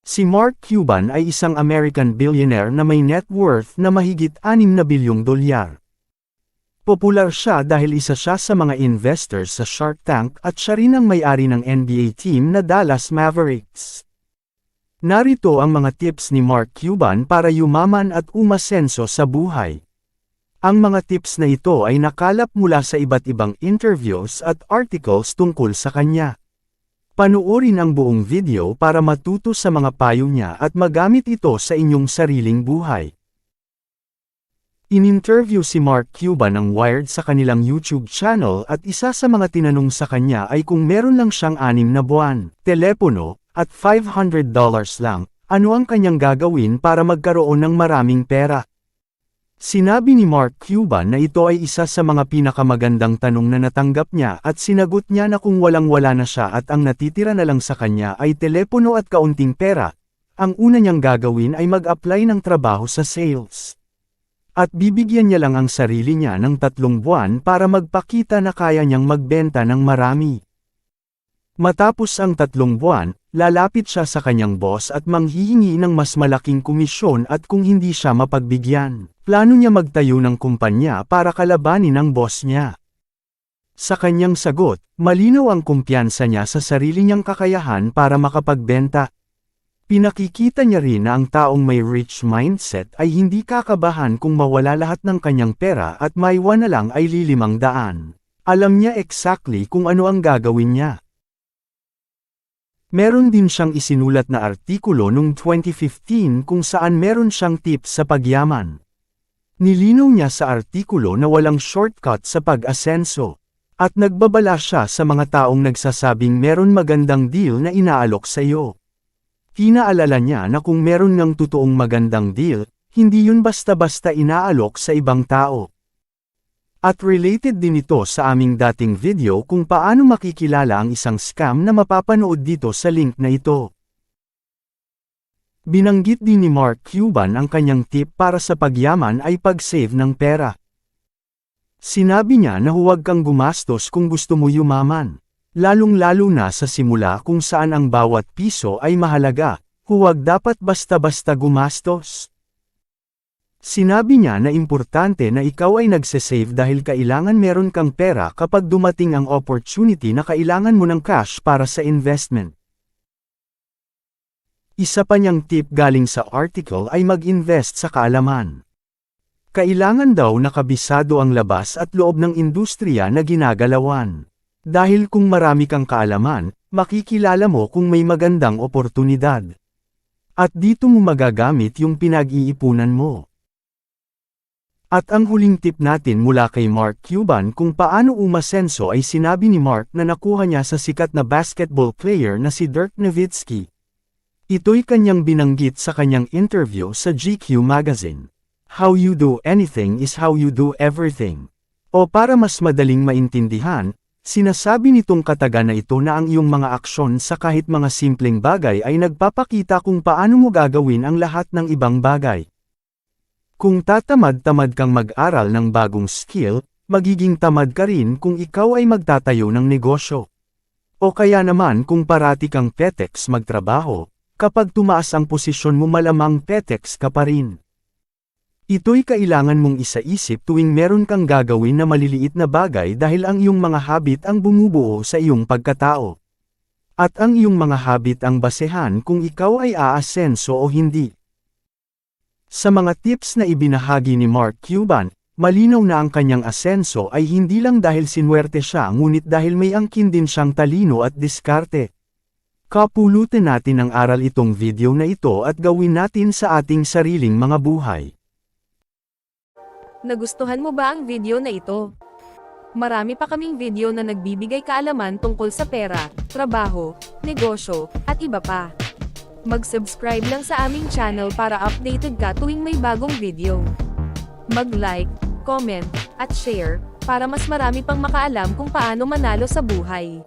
Si Mark Cuban ay isang American billionaire na may net worth na mahigit 6 na bilyong dolyar. Popular siya dahil isa siya sa mga investors sa Shark Tank at siya rin ang may-ari ng NBA team na Dallas Mavericks. Narito ang mga tips ni Mark Cuban para yumaman at umasenso sa buhay. Ang mga tips na ito ay nakalap mula sa iba't ibang interviews at articles tungkol sa kanya. Panuorin ang buong video para matuto sa mga payo niya at magamit ito sa inyong sariling buhay. In-interview si Mark Cuban ng Wired sa kanilang YouTube channel at isa sa mga tinanong sa kanya ay kung meron lang siyang 6 na buwan, telepono, at $500 lang, ano ang kanyang gagawin para magkaroon ng maraming pera? Sinabi ni Mark Cuban na ito ay isa sa mga pinakamagandang tanong na natanggap niya at sinagot niya na kung walang-wala na siya at ang natitira na lang sa kanya ay telepono at kaunting pera, ang una niyang gagawin ay mag-apply ng trabaho sa sales. At bibigyan niya lang ang sarili niya ng 3 buwan para magpakita na kaya niyang magbenta ng marami. Matapos ang 3 buwan, lalapit siya sa kanyang boss at manghihingi ng mas malaking komisyon at kung hindi siya mapagbigyan, plano niya magtayo ng kumpanya para kalabanin ang boss niya. Sa kanyang sagot, malinaw ang kumpiyansa niya sa sarili niyang kakayahan para makapagbenta. Pinakikita niya rin na ang taong may rich mindset ay hindi kakabahan kung mawala lahat ng kanyang pera at maiwan na lang ay $500. Alam niya exactly kung ano ang gagawin niya. Meron din siyang isinulat na artikulo noong 2015 kung saan meron siyang tips sa pagyaman. Nilinaw niya sa artikulo na walang shortcut sa pag-asenso, at nagbabala siya sa mga taong nagsasabing meron magandang deal na inaalok sa iyo. Pinaalala niya na kung meron ngang totoong magandang deal, hindi yun basta-basta inaalok sa ibang tao. At related din ito sa aming dating video kung paano makikilala ang isang scam na mapapanood dito sa link na ito. Binanggit din ni Mark Cuban ang kanyang tip para sa pagyaman ay pag-save ng pera. Sinabi niya na huwag kang gumastos kung gusto mo yumaman. Lalong-lalo na sa simula kung saan ang bawat piso ay mahalaga, huwag dapat basta-basta gumastos. Sinabi niya na importante na ikaw ay nagse-save dahil kailangan meron kang pera kapag dumating ang opportunity na kailangan mo ng cash para sa investment. Isa pa niyang tip galing sa article ay mag-invest sa kaalaman. Kailangan daw nakabisado ang labas at loob ng industriya na ginagalawan. Dahil kung marami kang kaalaman, makikilala mo kung may magandang oportunidad. At dito mo magagamit yung pinag-iipunan mo. At ang huling tip natin mula kay Mark Cuban kung paano umasenso ay sinabi ni Mark na nakuha niya sa sikat na basketball player na si Dirk Nowitzki. Ito'y kanyang binanggit sa kanyang interview sa GQ magazine. How you do anything is how you do everything. O para mas madaling maintindihan, sinasabi nitong kataga na ito na ang iyong mga aksyon sa kahit mga simpleng bagay ay nagpapakita kung paano mo gagawin ang lahat ng ibang bagay. Kung tatamad-tamad kang mag-aral ng bagong skill, magiging tamad ka rin kung ikaw ay magtatayo ng negosyo. O kaya naman kung parati kang petex magtrabaho, kapag tumaas ang posisyon mo malamang petex ka pa rin. Ito'y kailangan mong isaisip tuwing meron kang gagawin na maliliit na bagay dahil ang iyong mga habit ang bumubuo sa iyong pagkatao. At ang iyong mga habit ang basehan kung ikaw ay aasenso o hindi. Sa mga tips na ibinahagi ni Mark Cuban, malinaw na ang kanyang asenso ay hindi lang dahil sinuwerte siya ngunit dahil may angkin din siyang talino at diskarte. Kapulutan natin ang aral itong video na ito at gawin natin sa ating sariling mga buhay. Nagustuhan mo ba ang video na ito? Marami pa kaming video na nagbibigay kaalaman tungkol sa pera, trabaho, negosyo, at iba pa. Mag-subscribe lang sa aming channel para updated ka tuwing may bagong video. Mag-like, comment, at share, para mas marami pang makaalam kung paano manalo sa buhay.